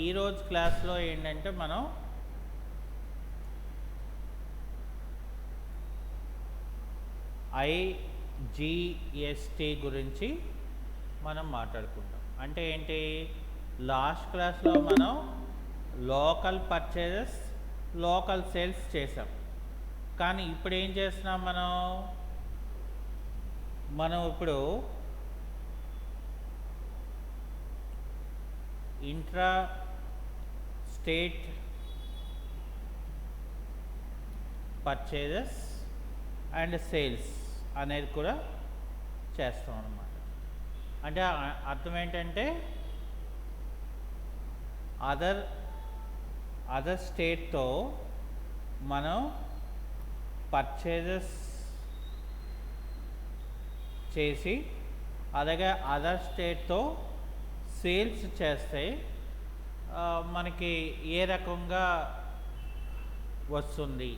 ఈరోజు క్లాస్లో ఏంటంటే మనం ఐజిఎస్టి గురించి మనం మాట్లాడుకుంటాం. అంటే ఏంటి, లాస్ట్ క్లాస్లో మనం లోకల్ పర్చేజెస్, లోకల్ సేల్స్ చేసాం. కానీ ఇప్పుడు ఏం చేస్తున్నాం, మనం ఇప్పుడు intra state purchases and sales అనేది కూడా చేస్తాం అన్నమాట. అంటే అర్థం ఏంటంటే అదర్ స్టేట్తో మనం పర్చేజెస్ చేసి అలాగే అదర్ స్టేట్తో సేల్స్ చేస్తే మనకి ఏ రకంగా వస్తుంది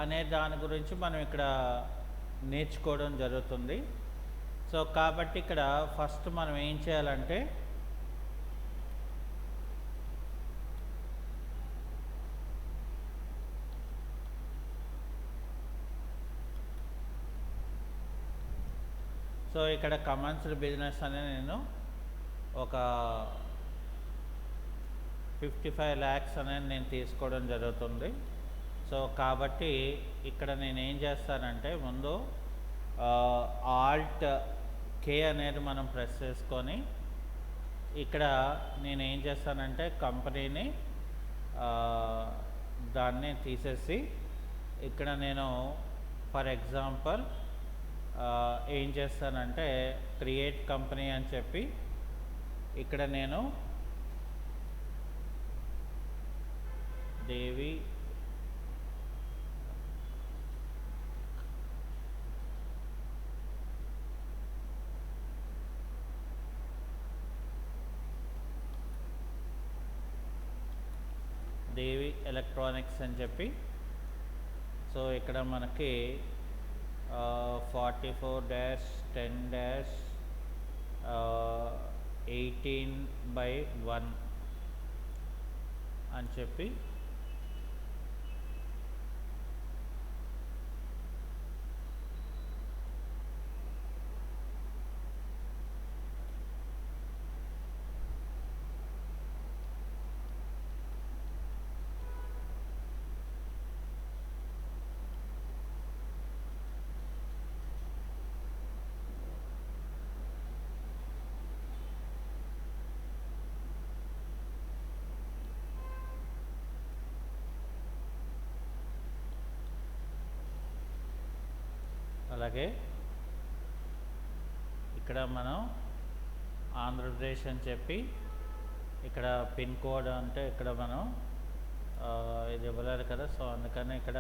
అనే దాని గురించి మనం ఇక్కడ నేర్చుకోవడం జరుగుతుంది. సో కాబట్టి ఇక్కడ ఫస్ట్ మనం ఏం చేయాలంటే ఇక్కడ కమర్షియల్ బిజినెస్ అనే నేను ఒక 55 lakhs అనేది నేను తీసుకోవడం జరుగుతుంది. సో కాబట్టి ఇక్కడ నేను ఏం చేస్తానంటే ముందు ఆల్ట్ కే అనేది మనం ప్రెస్ చేసుకొని ఇక్కడ నేను ఏం చేస్తానంటే కంపెనీని దాన్ని తీసేసి ఇక్కడ నేను ఫర్ ఎగ్జాంపుల్ ఏం చేస్తానంటే క్రియేట్ కంపెనీ అని చెప్పి ఇక్కడ నేను దేవి ఎలక్ట్రానిక్స్ అని చెప్పి సో ఇక్కడ మనకి 44-10-18/1 అని చెప్పి అలాగే ఇక్కడ మనం ఆంధ్రప్రదేశ్ అని చెప్పి ఇక్కడ పిన్ కోడ్ అంటే ఇక్కడ మనం ఇది ఇవ్వలేదు కదా, సో అందుకని ఇక్కడ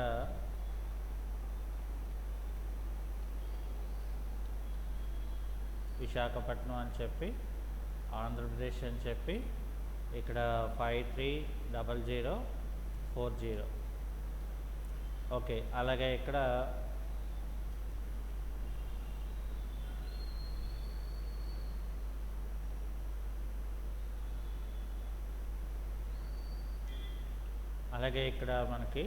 విశాఖపట్నం అని చెప్పి ఆంధ్రప్రదేశ్ అని చెప్పి ఇక్కడ 530040. ఓకే, అలాగే ఇక్కడ మనకి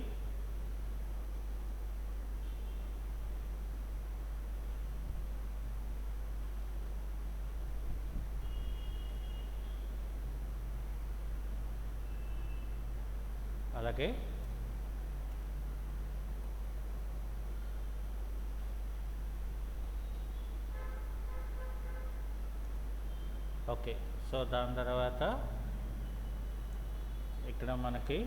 అలాగే ఓకే. సో దాని తర్వాత ఇక్కడ మనకి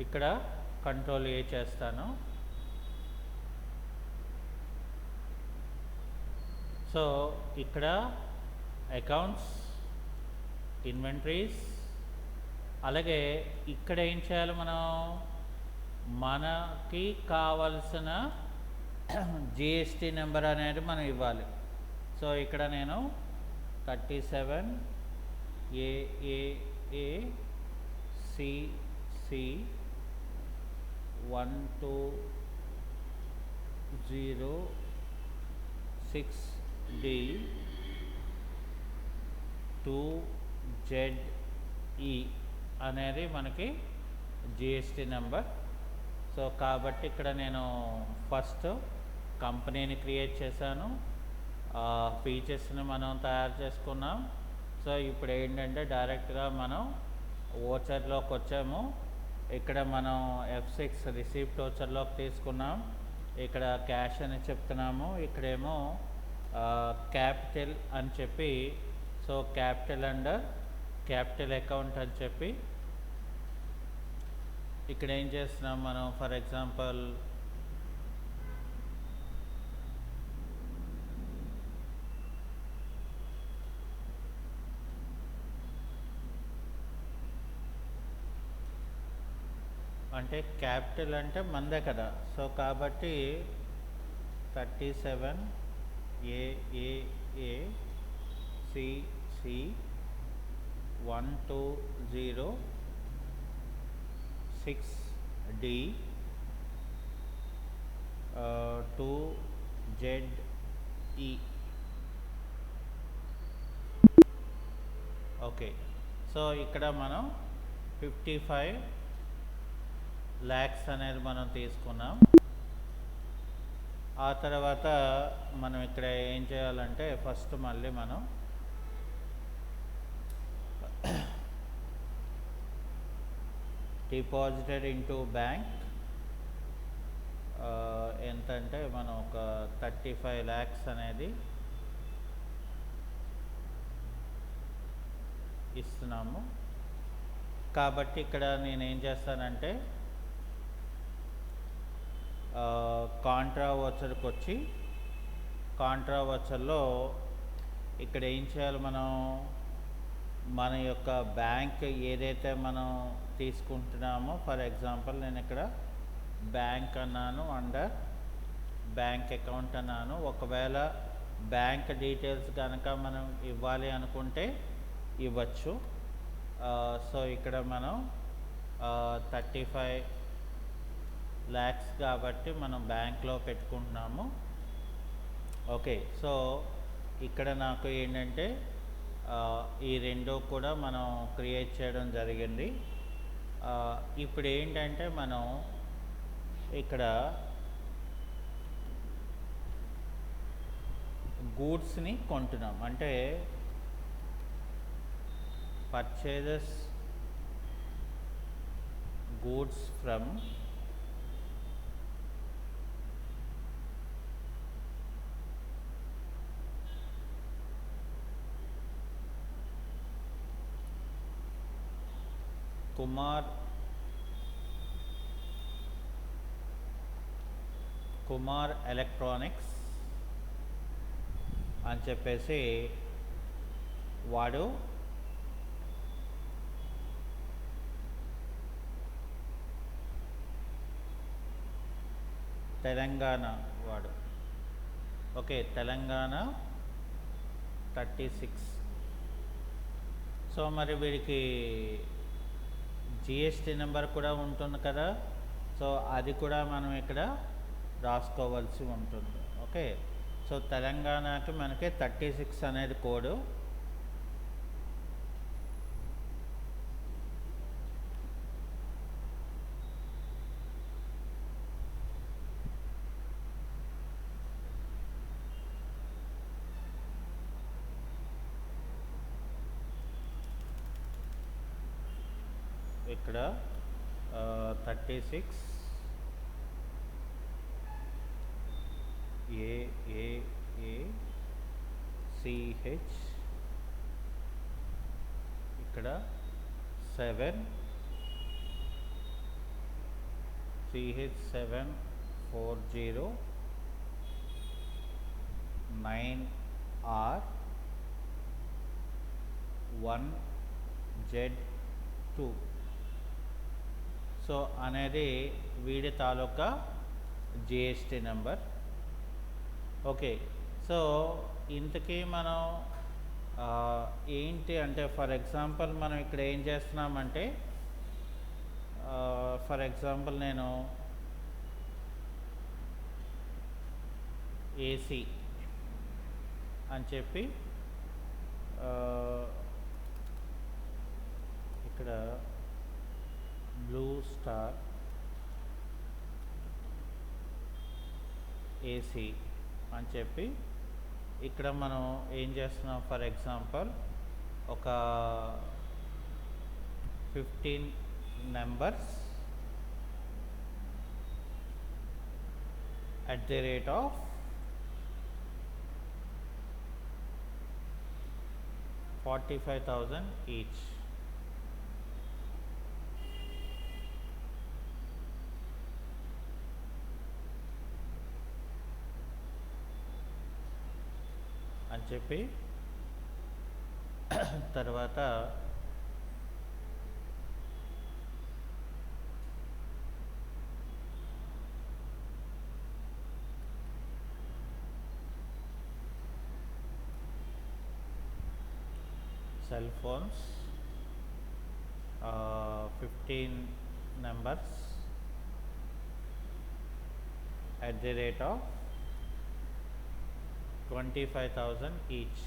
ఇక్కడ కంట్రోల్ ఏ చేస్తాను. సో ఇక్కడ అకౌంట్స్, ఇన్వెంటరీస్, అలాగే ఇక్కడ ఏం చేయాలి, మనకి కావలసిన జిఎస్టీ నెంబర్ అనేది మనం ఇవ్వాలి. సో ఇక్కడ నేను 37 AAA CC 1206D 2ZE అనేది మనకి జిఎస్టీ నెంబర్. సో కాబట్టి ఇక్కడ నేను ఫస్ట్ కంపెనీని క్రియేట్ చేశాను, ఫీచర్స్ని మనం తయారు చేసుకున్నాం. సో ఇప్పుడు ఏంటంటే డైరెక్ట్గా మనం ఓచర్లోకి వచ్చాము. ఇక్కడ మనం F6 రిసీప్ట్ ఓచర్లోకి తీసుకున్నాం. ఇక్కడ క్యాష్ అని చెప్తున్నాము, ఇక్కడేమో క్యాపిటల్ అని చెప్పి, so capital under capital account అని చెప్పి ఇక్కడ ఏం చేస్తున్నాం మనం, ఫర్ ఎగ్జాంపుల్ అంటే క్యాపిటల్ అంటే మందే కదా. సో కాబట్టి 37 AAA CC 1206D 2ZE. Okay, so ఇక్కడ మనం 55 lakhs అనేది మనం తీసుకున్నాం. ఆ తర్వాత మనం ఇక్కడ ఏం చేయాలంటే ఫస్ట్ మళ్ళీ మనం డిపాజిటెడ్ ఇంటూ బ్యాంక్ ఎంతంటే మనం ఒక 35 lakhs అనేది ఇస్తున్నాము. కాబట్టి ఇక్కడ నేనేం చేస్తానంటే కాంట్రా వచ్చర్కి వచ్చి కాంట్రా వచ్చర్లో ఇక్కడ ఏం చేయాలి, మనం మన యొక్క బ్యాంక్ ఏదైతే మనం తీసుకుంటున్నామో, ఫర్ ఎగ్జాంపుల్ నేను ఇక్కడ బ్యాంక్ అన్నాను, అండర్ బ్యాంక్ అకౌంట్ అన్నాను. ఒకవేళ బ్యాంక్ డీటెయిల్స్ కనుక మనం ఇవ్వాలి అనుకుంటే ఇవ్వచ్చు. సో ఇక్కడ మనం 35 lakhs కాబట్టి మనం బ్యాంక్లో పెట్టుకుంటున్నాము. ఓకే, సో ఇక్కడ నాకు ఏంటంటే ఈ రెండు కూడా మనం క్రియేట్ చేయడం జరిగింది. ఇప్పుడు ఏంటంటే మనం ఇక్కడ గూడ్స్ని కొంటున్నాం, అంటే purchases goods from Kumar electronics అని చెప్పేసి వాడు తెలంగాణ వాడు. ఓకే, తెలంగాణ 36. సో మరి వీడికి జిఎస్టీ నెంబర్ కూడా ఉంటుంది కదా. సో అది కూడా మనం ఇక్కడ రాసుకోవాల్సి ఉంటుంది. ఓకే, సో తెలంగాణకి మనకి 36 అనేది కోడ్. ఇక్కడ 36 AAACH, ఇక్కడ 7 CH740 9R 1Z2. సో అనేది వీడి తాలూకా జిఎస్టీ నెంబర్. ఓకే. సో ఇంతకీ మనం ఏంటి అంటే ఫర్ ఎగ్జాంపుల్ మనం ఇక్కడ ఏం చేస్తున్నామంటే ఫర్ ఎగ్జాంపుల్ నేను ఏసీ అని చెప్పి ఇక్కడ బ్లూ స్టార్ ఏసీ అని చెప్పి ఇక్కడ మనం ఏం చేస్తున్నాం ఫర్ ఎగ్జాంపుల్ ఒక 15 నెంబర్స్ @ 45,000 ఈచ్. అని చెప్పి తర్వాత cell phones 15 numbers @ 25,000 each.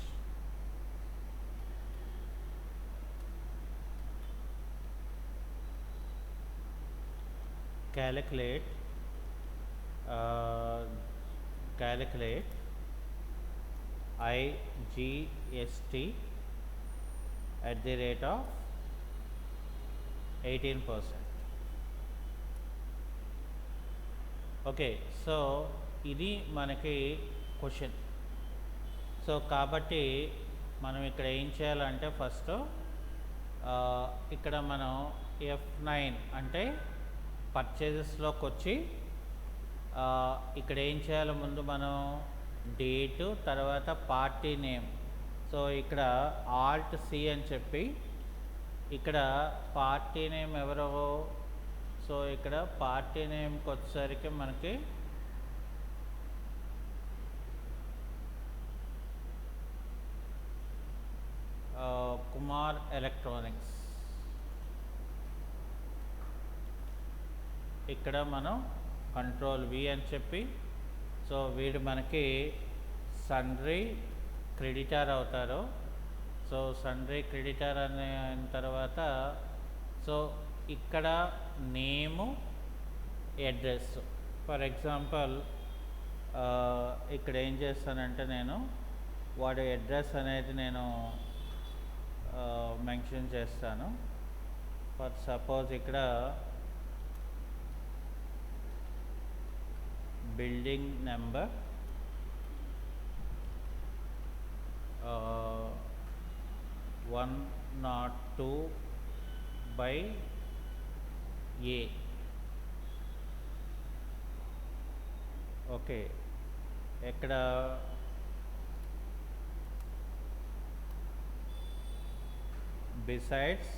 Calculate IGST @ 18%. Okay. So ఇది మనకి క్వశ్చన్. సో కాబట్టి మనం ఇక్కడ ఏం చేయాలంటే ఫస్ట్ ఇక్కడ మనం F9 అంటే పర్చేజెస్లోకి వచ్చి ఇక్కడ ఏం చేయాలి ముందు మనం డేటు తర్వాత పార్టీ నేమ్. సో ఇక్కడ Alt C అని చెప్పి ఇక్కడ పార్టీ నేమ్ ఎవరో, సో ఇక్కడ పార్టీ నేమ్కి వచ్చేసరికి మనకి కుమార్ ఎలక్ట్రానిక్స్. ఇక్కడ మనం Ctrl V అని చెప్పి సో వీడు మనకి సన్రీ క్రెడిటర్ అవుతారు. సో సన్రీ క్రెడిటర్ అయిన తర్వాత సో ఇక్కడ నేము అడ్రస్. ఫర్ ఎగ్జాంపుల్ ఇక్కడ ఏం చేస్తానంటే నేను వాడి అడ్రస్ అనేది నేను మెన్షన్ చేస్తాను. ఫర్ సపోజ్ ఇక్కడ బిల్డింగ్ నెంబర్ 102/A. ఓకే. ఇక్కడ besides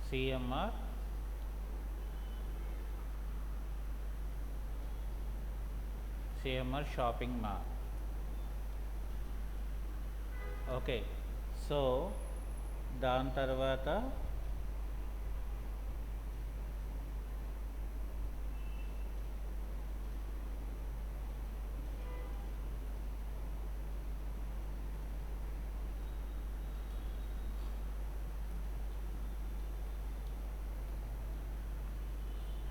CMR shopping mall. Okay. So దాని తర్వాత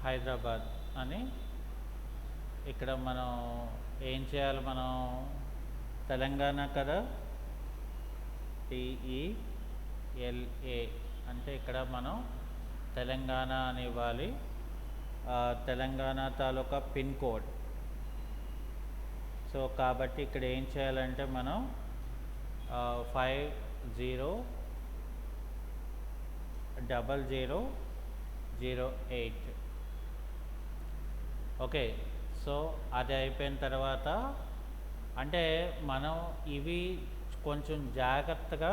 హైదరాబాద్ అని ఇక్కడ మనం ఏం చేయాలి, మనం తెలంగాణ కదా TELA అంటే ఇక్కడ మనం తెలంగాణ అని ఇవ్వాలి. తెలంగాణ తాలూకా పిన్ కోడ్. సో కాబట్టి ఇక్కడ ఏం చేయాలంటే మనం 500008. ఓకే. సో అది అయిపోయిన తర్వాత అంటే మనం ఇవి కొంచెం జాగ్రత్తగా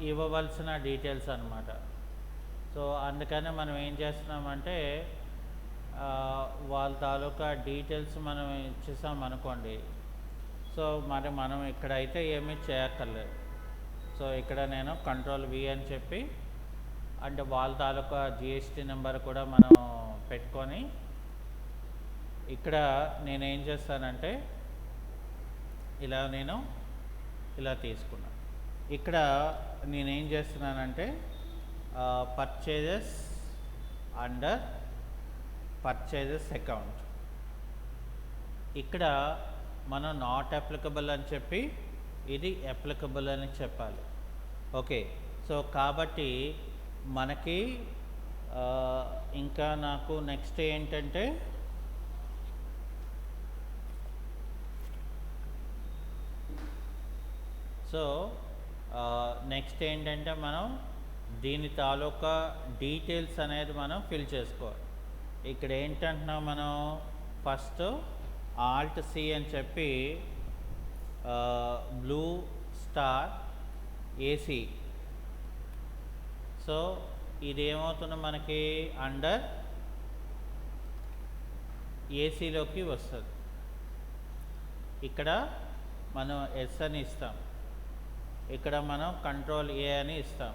ఇవ్వవలసిన డీటెయిల్స్ అన్నమాట. సో అందుకనే మనం ఏం చేస్తున్నామంటే వాళ్ళ తాలూకా డీటెయిల్స్ మనం ఇచ్చేసాం అనుకోండి. సో మరి మనం ఇక్కడైతే ఏమీ చేయక్కర్లేదు. సో ఇక్కడ నేను కంట్రోల్ వి అని చెప్పి అంటే వాళ్ళ తాలూకా జిఎస్టీ నెంబర్ కూడా మనం పెట్టుకొని ఇక్కడ నేనేం చేస్తానంటే నేను ఇలా తీసుకున్నాను. ఇక్కడ నేనేం చేస్తున్నానంటే పర్చేజెస్ అండర్ పర్చేజెస్ అకౌంట్, ఇక్కడ మనం నాట్ అప్లికబుల్ అని చెప్పి ఇది అప్లికబుల్ అని చెప్పాలి. ఓకే, సో కాబట్టి మనకి ఇంకా నాకు నెక్స్ట్ ఏంటంటే నెక్స్ట్ ఏంటంటే మనం దీని తాలూకా డీటెయిల్స్ అనేది మనం ఫిల్ చేసుకోవాలి. ఇక్కడ ఏంటంటున్నాం మనం ఫస్ట్ ఆల్ట్ సి అని చెప్పి బ్లూ స్టార్ ఏసీ. సో ఇది ఏమవుతుంది మనకి అండర్ ఏసీలోకి వస్తుంది. ఇక్కడ మనం ఎస్ అని ఇస్తాం, ఇక్కడ మనం కంట్రోల్ ఏ అని ఇస్తాం.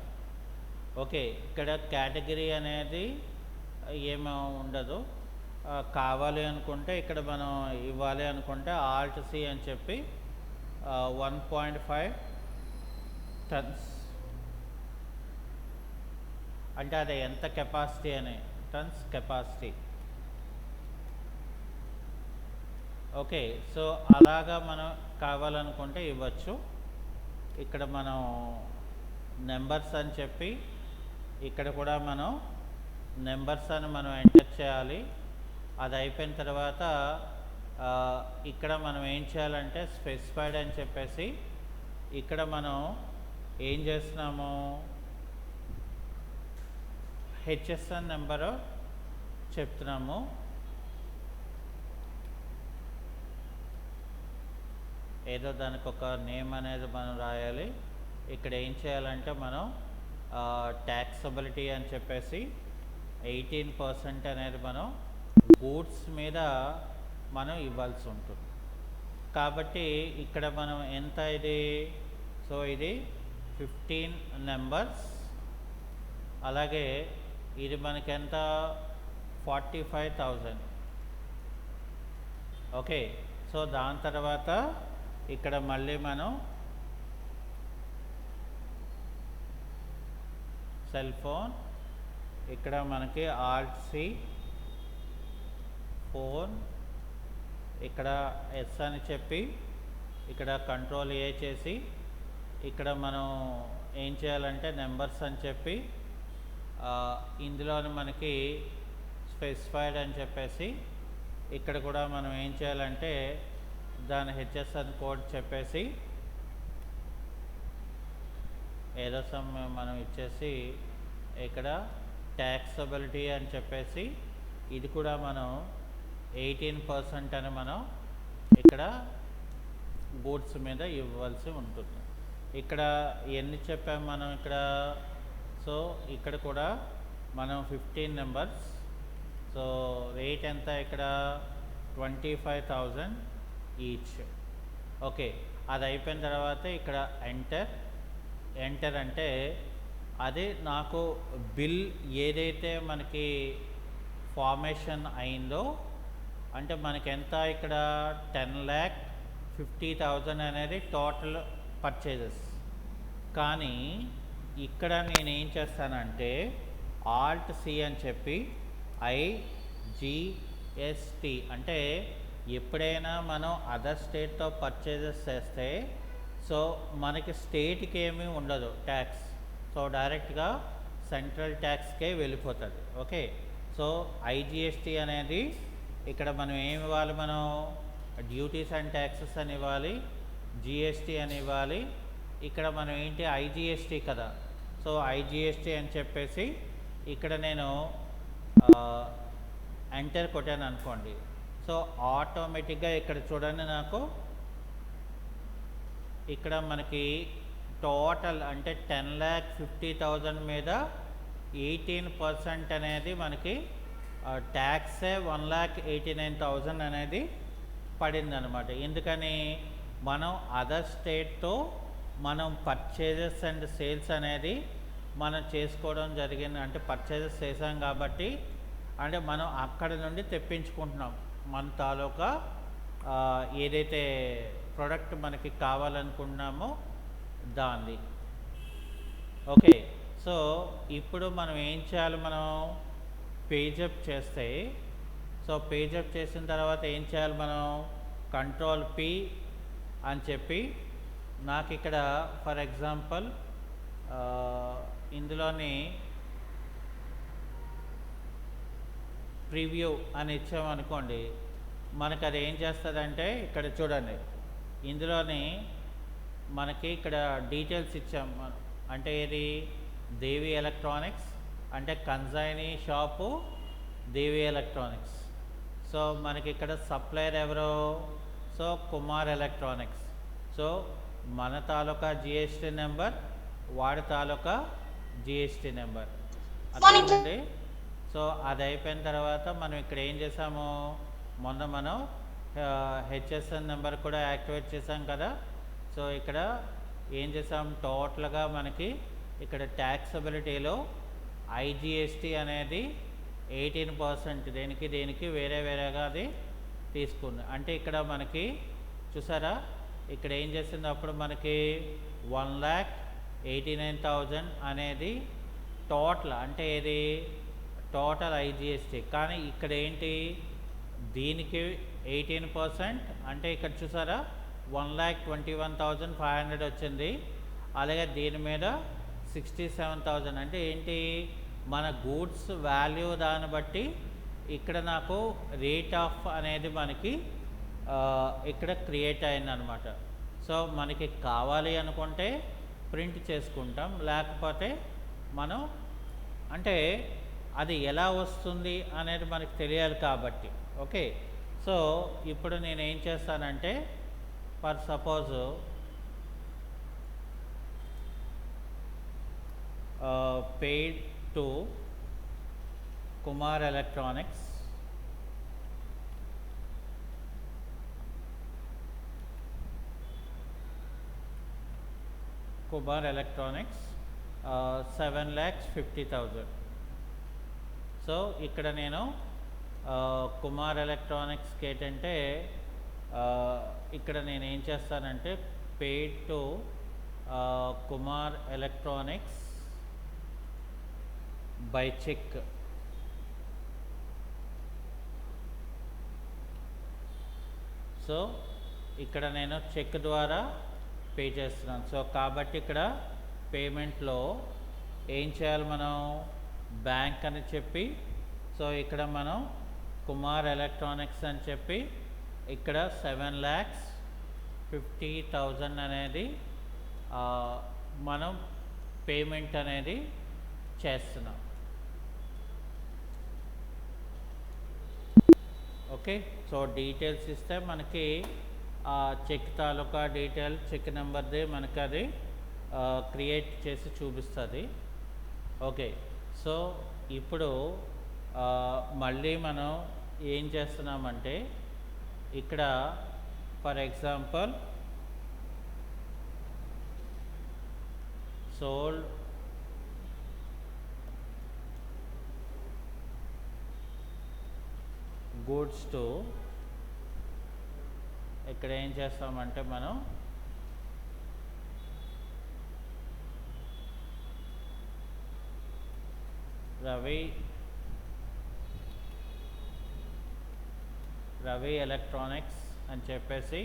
ఓకే, ఇక్కడ కేటగిరీ అనేది ఏమీ ఉండదు. కావాలి అనుకుంటే ఇక్కడ మనం ఇవ్వాలి అనుకుంటే ఆల్ట్ సి అని చెప్పి 1.5 టన్స్ అంటే అది ఎంత కెపాసిటీ అని టన్స్ కెపాసిటీ. ఓకే, సో అలాగా మనం కావాలనుకుంటే ఇవ్వచ్చు. ఇక్కడ మనం నెంబర్స్ అని చెప్పి ఇక్కడ కూడా మనం నెంబర్స్ అని మనం ఎంటర్ చేయాలి. అది అయిపోయిన తర్వాత ఇక్కడ మనం ఏం చేయాలంటే స్పెసిఫైడ్ అని చెప్పేసి ఇక్కడ మనం ఏం చేస్తున్నాము హెచ్ఎస్ఎన్ నెంబరు చెప్తున్నాము. ఏదో దానికి ఒక నేమ్ అనేది మనం రాయాలి. ఇక్కడ ఏం చేయాలంటే మనం ట్యాక్సబిలిటీ అని చెప్పేసి 18% అనేది మనం గూడ్స్ మీద మనం ఇవ్వాల్సి ఉంటుంది. కాబట్టి ఇక్కడ మనం ఎంత ఇది, సో ఇది 15 నెంబర్స్, అలాగే ఇది మనకి ఎంత 45,000. ఓకే, సో దాని తర్వాత ఇక్కడ మళ్ళీ మనం సెల్ ఫోన్, ఇక్కడ మనకి ఆల్ట్ సి ఫోన్, ఇక్కడ ఎస్ అని చెప్పి ఇక్కడ కంట్రోల్ ఏ చేసి ఇక్కడ మనం ఏం చేయాలంటే నెంబర్స్ అని చెప్పి ఇందులోని మనకి స్పెసిఫైడ్ అని చెప్పేసి ఇక్కడ కూడా మనం ఏం చేయాలంటే దాని హెచ్ఎస్ఎన్ కోడ్ చెప్పేసి ఏదో సమ్ మనం ఇచ్చేసి ఇక్కడ ట్యాక్సబిలిటీ అని చెప్పేసి ఇది కూడా మనం 18% అని మనం ఇక్కడ గూడ్స్ మీద ఇవ్వాల్సి ఉంటుంది. ఇక్కడ ఎన్ని చెప్పాము మనం ఇక్కడ, సో ఇక్కడ కూడా మనం 15 నెంబర్స్, సో రేట్ ఎంత ఇక్కడ 25,000 ఈచ్. ఓకే, అది అయిపోయిన తర్వాత ఇక్కడ ఎంటర్ అంటే అది నాకు బిల్ ఏదైతే మనకి ఫార్మేషన్ అయిందో అంటే మనకి ఎంత ఇక్కడ 10,50,000 అనేది టోటల్ పర్చేజెస్. కానీ ఇక్కడ నేను ఏం చేస్తానంటే ఆల్ట్ సి అని చెప్పి IGST అంటే ఎప్పుడైనా మనం అదర్ స్టేట్తో పర్చేజెస్ చేస్తే సో మనకి స్టేట్కి ఏమీ ఉండదు ట్యాక్స్, సో డైరెక్ట్గా సెంట్రల్ ట్యాక్స్కే వెళ్ళిపోతుంది. ఓకే, సో IGST అనేది ఇక్కడ మనం ఏమి ఇవ్వాలి, మనం డ్యూటీస్ అండ్ ట్యాక్సెస్ అని ఇవ్వాలి, GST అని ఇవ్వాలి. ఇక్కడ మనం ఏంటి IGST కదా, సో IGST అని చెప్పేసి ఇక్కడ నేను ఎంటర్ కొట్టాను అనుకోండి. సో ఆటోమేటిక్గా ఇక్కడ చూడండి నాకు ఇక్కడ మనకి టోటల్ అంటే 10,50,000 మీద 18% అనేది మనకి ట్యాక్సే 1,89,000 అనేది పడింది అనమాట. ఎందుకని మనం అదర్ స్టేట్తో మనం పర్చేజెస్ అండ్ సేల్స్ అనేది మనం చేసుకోవడం జరిగింది. అంటే పర్చేజెస్ చేసాం కాబట్టి అంటే మనం అక్కడ నుండి తెప్పించుకుంటున్నాం మన తాలూకా ఏదైతే ప్రోడక్ట్ మనకి కావాలనుకున్నామో దాన్ని. ఓకే, సో ఇప్పుడు మనం ఏం చేయాలి, మనం పేజప్ చేస్తే, సో పేజప్ చేసిన తర్వాత ఏం చేయాలి, మనం కంట్రోల్ పి అని చెప్పి నాకు ఇక్కడ ఫర్ ఎగ్జాంపుల్ ఇందులోని ప్రివ్యూ అని ఇచ్చామనుకోండి, మనకు అది ఏం చేస్తుందంటే ఇక్కడ చూడండి, ఇందులోని మనకి ఇక్కడ డీటెయిల్స్ ఇచ్చాం. అంటే ఇది దేవి ఎలక్ట్రానిక్స్, అంటే కన్సైనీ షాపు దేవి ఎలక్ట్రానిక్స్. సో మనకి ఇక్కడ సప్లయర్ ఎవరో, సో కుమార్ ఎలక్ట్రానిక్స్. సో మన తాలూకా జిఎస్టీ నెంబర్, వాడి తాలూకా జిఎస్టీ నెంబర్ అదేంటండి. సో అది అయిపోయిన తర్వాత మనం ఇక్కడ ఏం చేసాము, మొన్న మనం హెచ్ఎస్ఎన్ నెంబర్ కూడా యాక్టివేట్ చేసాం కదా. సో ఇక్కడ ఏం చేసాం, టోటల్గా మనకి ఇక్కడ ట్యాక్సబిలిటీలో ఐజిఎస్టీ అనేది 18% దేనికి వేరే వేరేగా అది తీసుకుంది. అంటే ఇక్కడ మనకి చూసారా, ఇక్కడ ఏం చేసింది, అప్పుడు మనకి 1,89,000 అనేది టోటల్, అంటే ఇది టోటల్ ఐజిఎస్టీ. కానీ ఇక్కడ ఏంటి, దీనికి 18%, అంటే ఇక్కడ చూసారా 1,21,500 వచ్చింది. అలాగే దీని మీద 67,000, అంటే ఏంటి, మన గూడ్స్ వాల్యూ దాన్ని బట్టి ఇక్కడ నాకు రేట్ ఆఫ్ అనేది మనకి ఇక్కడ క్రియేట్ అయిందనమాట. సో మనకి కావాలి అనుకుంటే ప్రింట్ చేసుకుంటాం, లేకపోతే మనం అంటే అది ఎలా వస్తుంది అనేది మనకు తెలియాలి కాబట్టి. ఓకే, సో ఇప్పుడు నేను ఏం చేస్తానంటే, for suppose paid to Kumar Electronics, Kumar Electronics 7,50,000. So ఇక్కడ నేను కుమార్ ఎలక్ట్రానిక్స్కి ఏంటంటే ఇక్కడ నేను ఏం చేస్తానంటే paid to Kumar electronics by cheque. So ఇక్కడ నేను చెక్ ద్వారా పే చేస్తున్నాను. సో కాబట్టి ఇక్కడ పేమెంట్లో ఏం చేయాలి, మనం బ్యాంక్ అని చెప్పి, సో ఇక్కడ మనం కుమార్ ఎలక్ట్రానిక్స్ అని చెప్పి ఇక్కడ 7,50,000 అనేది మనం పేమెంట్ అనేది చేస్తున్నాం. ఓకే, సో డీటెయిల్స్ ఇస్తే మనకి చెక్ తాలూకా డీటెయిల్, చెక్ నెంబర్ది మనకి అది క్రియేట్ చేసి చూపిస్తుంది. ఓకే, సో ఇప్పుడు మళ్ళీ మనం ఏం చేస్తున్నామంటే ఇక్కడ for example sold goods to, ఇక్కడ ఏం చేస్తామంటే మనం రవి ఎలక్ట్రానిక్స్ అని చెప్పేసి,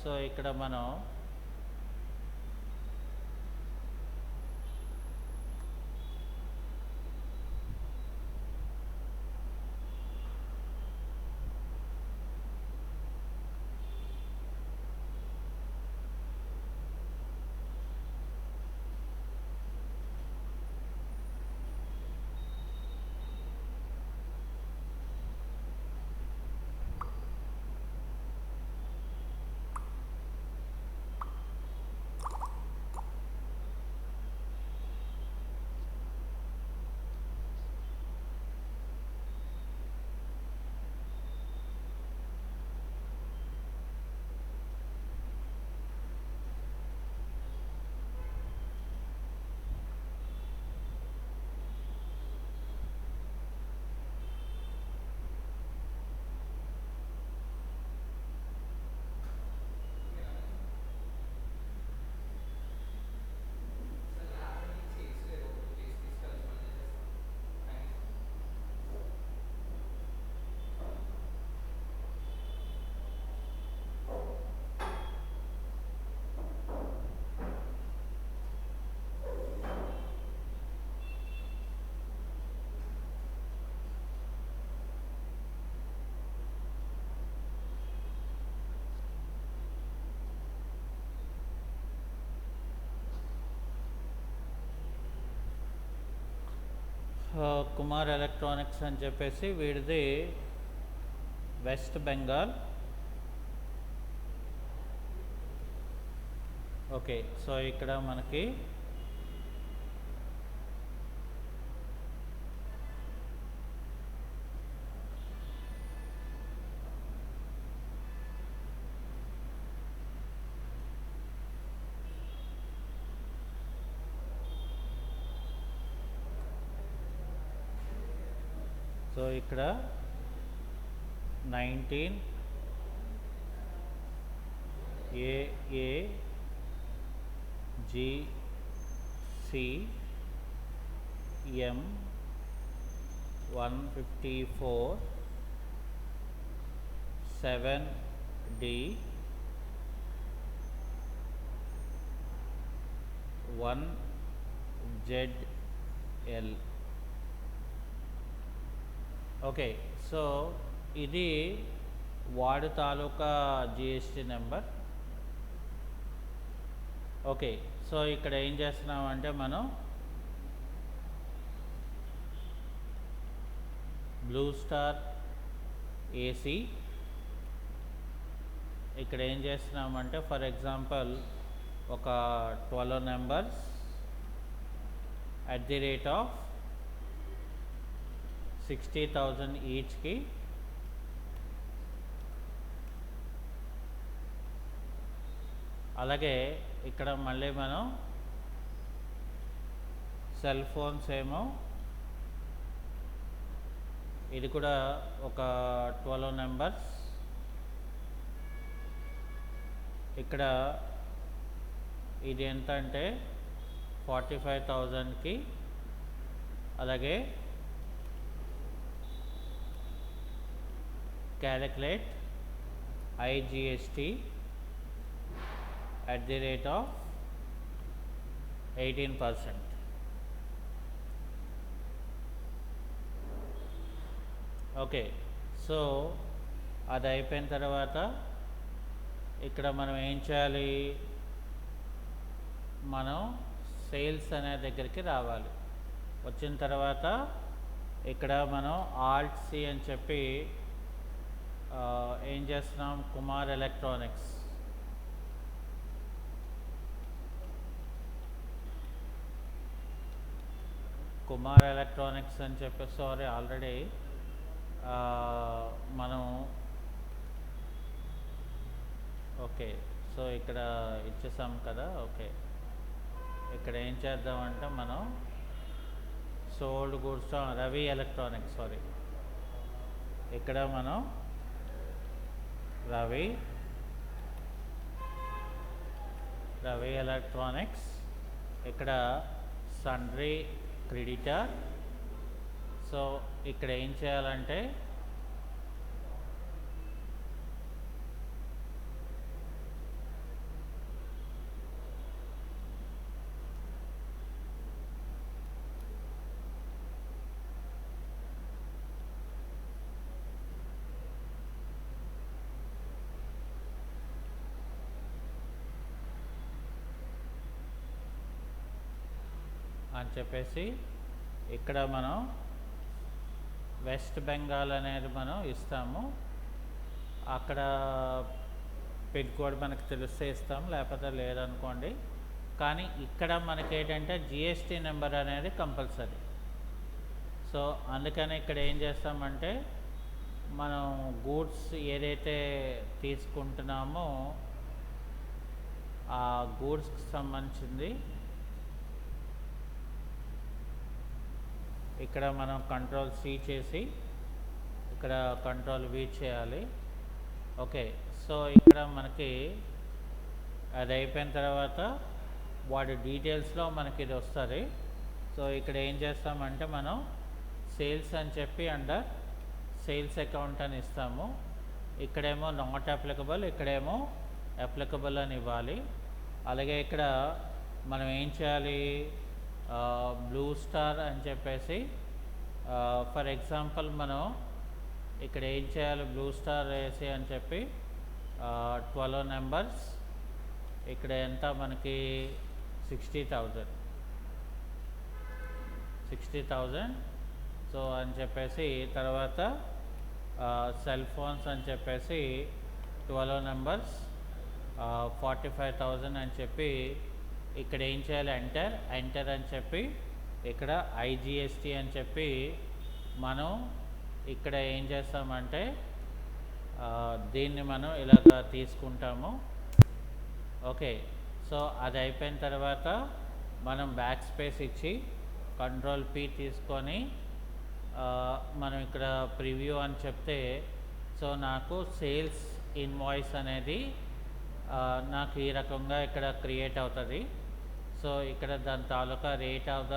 సో ఇక్కడ మనం కుమార్ ఎలక్ట్రానిక్స్ అని చెప్పేసి వీడిది వెస్ట్ బెంగాల్. ఓకే, సో ఇక్కడ మనకి ఇక్కడ 19 AAGCM 154 7D 1ZL. Okay, so ఇది వార్డు తాలూకా జిఎస్టీ నెంబర్. ఓకే, సో ఇక్కడ ఏం చేస్తున్నామంటే మనం బ్లూ స్టార్ ఏసీ ఇక్కడ ఏం చేస్తున్నామంటే ఫర్ ఎగ్జాంపుల్ ఒక 12 నెంబర్స్ @ 60,000 ఈచ్కి అలాగే ఇక్కడ మళ్ళీ మనం సెల్ ఫోన్స్ ఏమో ఇది కూడా ఒక 12 నెంబర్స్ ఇక్కడ ఇది ఎంత అంటే 45,000కి అలాగే calculate IGST @ 18%. ఓకే, సో అది అయిపోయిన తర్వాత ఇక్కడ మనం ఏం చేయాలి, మనం సేల్స్ అనే దగ్గరికి రావాలి. వచ్చిన తర్వాత ఇక్కడ మనం Alt C అని చెప్పి ఏం చేస్తున్నాం, కుమార్ ఎలక్ట్రానిక్స్ అని చెప్పి సారీ ఆల్రెడీ మనం ఓకే, సో ఇక్కడ ఇచ్చేసాం కదా. ఓకే, ఇక్కడ ఏం చేద్దామంటే మనం సోల్డ్ గూడ్స్ రవి ఎలక్ట్రానిక్స్ ఇక్కడ మనం రవి ఎలక్ట్రానిక్స్ ఇక్కడ సన్రీ క్రెడిటర్. సో ఇక్కడ ఏం చేయాలంటే అని చెప్పేసి ఇక్కడ మనం వెస్ట్ బెంగాల్ అనేది మనం ఇస్తాము. అక్కడ పిన్ కోడ్ మనకు తెలిస్తే ఇస్తాం, లేకపోతే లేదనుకోండి. కానీ ఇక్కడ మనకి ఏంటంటే జిఎస్టీ నెంబర్ అనేది కంపల్సరీ. సో అందుకని ఇక్కడ ఏం చేస్తామంటే మనం గూడ్స్ ఏదైతే తీసుకుంటున్నామో ఆ గూడ్స్కి సంబంధించింది ఇక్కడ మనం Ctrl C చేసి ఇక్కడ Ctrl V చేయాలి. ఓకే, సో ఇక్కడ మనకి అది అయిపోయిన తర్వాత వాటి డీటెయిల్స్లో మనకి ఇది వస్తుంది. సో ఇక్కడ ఏం చేస్తామంటే మనం సేల్స్ అని చెప్పి అండర్ సేల్స్ అకౌంట్ అని ఇస్తాము. ఇక్కడేమో నాట్ అప్లికబుల్, ఇక్కడేమో అప్లికబుల్ అని ఇవ్వాలి. అలాగే ఇక్కడ మనం ఏం చేయాలి, బ్లూ స్టార్ అని చెప్పేసి ఫర్ ఎగ్జాంపుల్ మనం ఇక్కడ ఏం చేయాలి, బ్లూ స్టార్ ఏసీ అని చెప్పి 12 నెంబర్స్ ఇక్కడ ఎంత మనకి 60,000 సో అని చెప్పేసి తర్వాత సెల్ ఫోన్స్ అని చెప్పేసి 12 నెంబర్స్ 45,000 అని చెప్పి ఇక్కడ ఏం చేయాలి, ఎంటర్ అని చెప్పి ఇక్కడ ఐజిఎస్టీ అని చెప్పి మనం ఇక్కడ ఏం చేస్తామంటే దీన్ని మనం ఇలాగ తీసుకుంటాము. ఓకే, సో అది అయిపోయిన తర్వాత మనం బ్యాక్ స్పేస్ ఇచ్చి కంట్రోల్ పి తీసుకొని మనం ఇక్కడ ప్రివ్యూ అని చెప్తే సో నాకు సేల్స్ ఇన్వాయిస్ అనేది నాకు ఈ రకంగా ఇక్కడ క్రియేట్ అవుతుంది. సో ఇక్కడ దాని తాలూకా రేట్ ఆఫ్ ద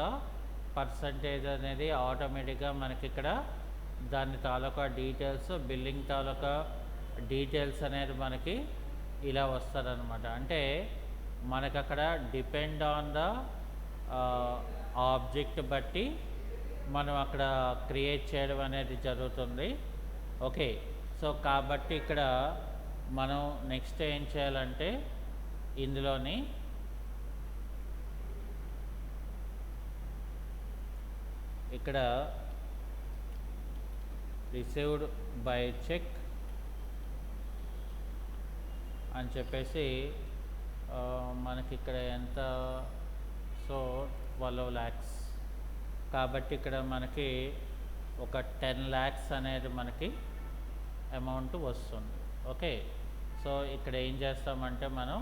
పర్సంటేజ్ అనేది ఆటోమేటిక్గా మనకి ఇక్కడ దాని తాలూకా డీటెయిల్స్, బిల్లింగ్ తాలూకా డీటెయిల్స్ అనేది మనకి ఇలా వస్తుంది అనమాట. అంటే మనకు అక్కడ డిపెండ్ ఆన్ ద ఆబ్జెక్ట్ బట్టి మనం అక్కడ క్రియేట్ చేయడం అనేది జరుగుతుంది. ఓకే, సో కాబట్టి ఇక్కడ మనం నెక్స్ట్ ఏం చేయాలంటే ఇందులోని ఇక్కడ రిసీవ్డ్ బై చెక్ అని చెప్పేసి మనకి ఇక్కడ ఎంత, సో 12 lakhs కాబట్టి ఇక్కడ మనకి ఒక 10 lakhs అనేది మనకి అమౌంట్ వస్తుంది. ఓకే, సో ఇక్కడ ఏం చేస్తామంటే మనం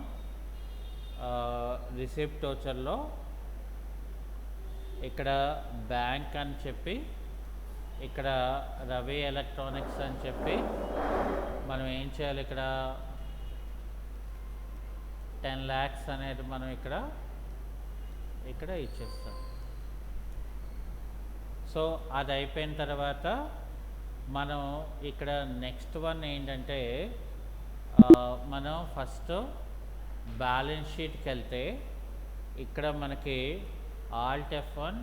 రిసిప్ట్ వోచర్లో ఇక్కడ బ్యాంక్ అని చెప్పి ఇక్కడ రవి ఎలక్ట్రానిక్స్ అని చెప్పి మనం ఏం చేయాలి, ఇక్కడ 10 lakhs అనేది మనం ఇక్కడ ఇచ్చేస్తాం. సో అది అయిపోయిన తర్వాత మనం ఇక్కడ నెక్స్ట్ వన్ ఏంటంటే మనం ఫస్ట్ బ్యాలెన్స్ షీట్కి వెళ్తే ఇక్కడ మనకి ఆల్ట్ F1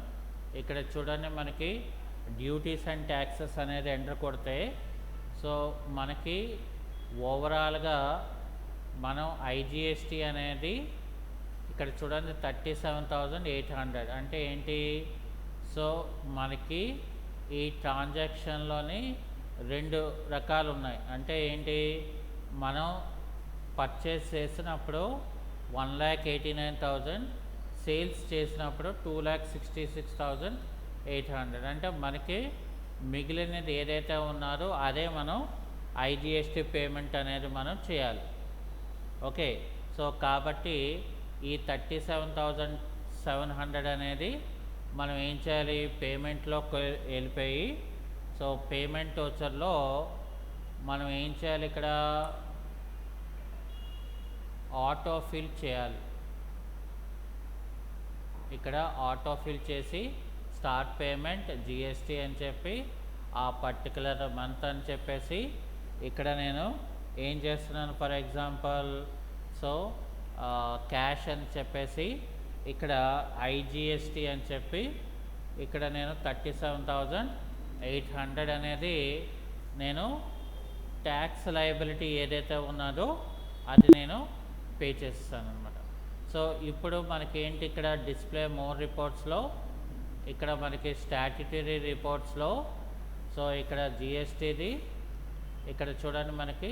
ఇక్కడ చూడండి మనకి డ్యూటీస్ అండ్ ట్యాక్సెస్ అనేది ఎంటర్ కొడితే సో మనకి ఓవరాల్గా మనం ఐజిఎస్టీ అనేది ఇక్కడ చూడండి 37,800 అంటే ఏంటి, సో మనకి ఈ ట్రాన్సాక్షన్లోని 2 రకాలు ఉన్నాయి. అంటే ఏంటి, మనం పర్చేస్ చేసినప్పుడు 1,89,000, సేల్స్ చేసినప్పుడు 2,66,800 అంటే మనకి మిగిలినది ఏదైతే ఉన్నారో అదే మనం ఐజిఎస్టీ పేమెంట్ అనేది మనం చేయాలి. ఓకే, సో కాబట్టి ఈ 37,700 అనేది మనం ఏం చేయాలి, పేమెంట్లోకి వెళ్ళిపోయి సో పేమెంట్ వోచర్లో మనం ఏం చేయాలి, ఇక్కడ ఆటో ఫిల్ చేయాలి. ఇక్కడ ఆటో ఫిల్ చేసి స్టార్ట్ పేమెంట్ జిఎస్టీ అని చెప్పి ఆ పర్టికులర్ మంత్ అని చెప్పేసి ఇక్కడ నేను ఏం చేస్తున్నాను, ఫర్ ఎగ్జాంపుల్ సో క్యాష్ అని చెప్పేసి ఇక్కడ ఐజిఎస్టీ అని చెప్పి ఇక్కడ నేను 37,800 అనేది నేను ట్యాక్స్ లయబిలిటీ ఏదైతే ఉన్నదో అది నేను పే చేస్తాను అనమాట. సో ఇప్పుడు మనకి ఏంటి, ఇక్కడ డిస్ప్లే మోర్ రిపోర్ట్స్లో ఇక్కడ మనకి స్టాట్యుటరీ రిపోర్ట్స్లో సో ఇక్కడ జిఎస్టీది ఇక్కడ చూడండి మనకి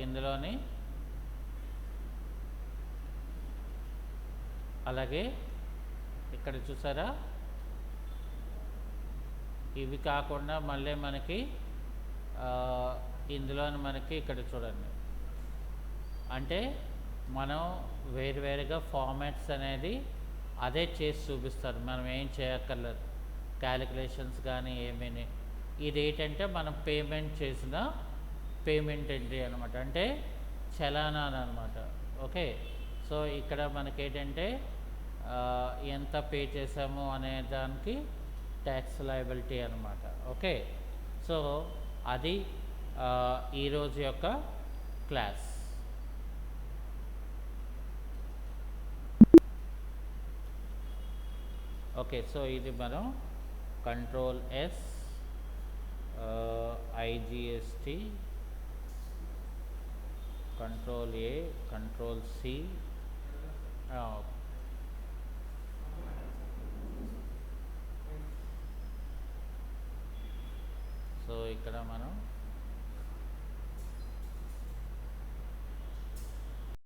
ఇందులోని అలాగే ఇక్కడ చూసారా, ఇవి కాకుండా మళ్ళీ మనకి ఇందులోని మనకి ఇక్కడ చూడండి అంటే మనం వేరువేరుగా ఫార్మాట్స్ అనేది అదే చేసి చూపిస్తారు, మనం ఏం చేయక్కర్లేదు క్యాలిక్యులేషన్స్ కానీ ఏమీ. ఇది ఏంటంటే మనం పేమెంట్ చేసిన పేమెంట్ ఎంట్రీ అనమాట, అంటే చలానాలు అనమాట. ఓకే, సో ఇక్కడ మనకేంటంటే ఎంత పే చేసాము అనే దానికి ట్యాక్స్ లయబిలిటీ అనమాట. ఓకే, సో అది ఈరోజు యొక్క క్లాస్. ఓకే, సో ఇది మనం control S IGST, control A, control C, ఇక్కడ మనం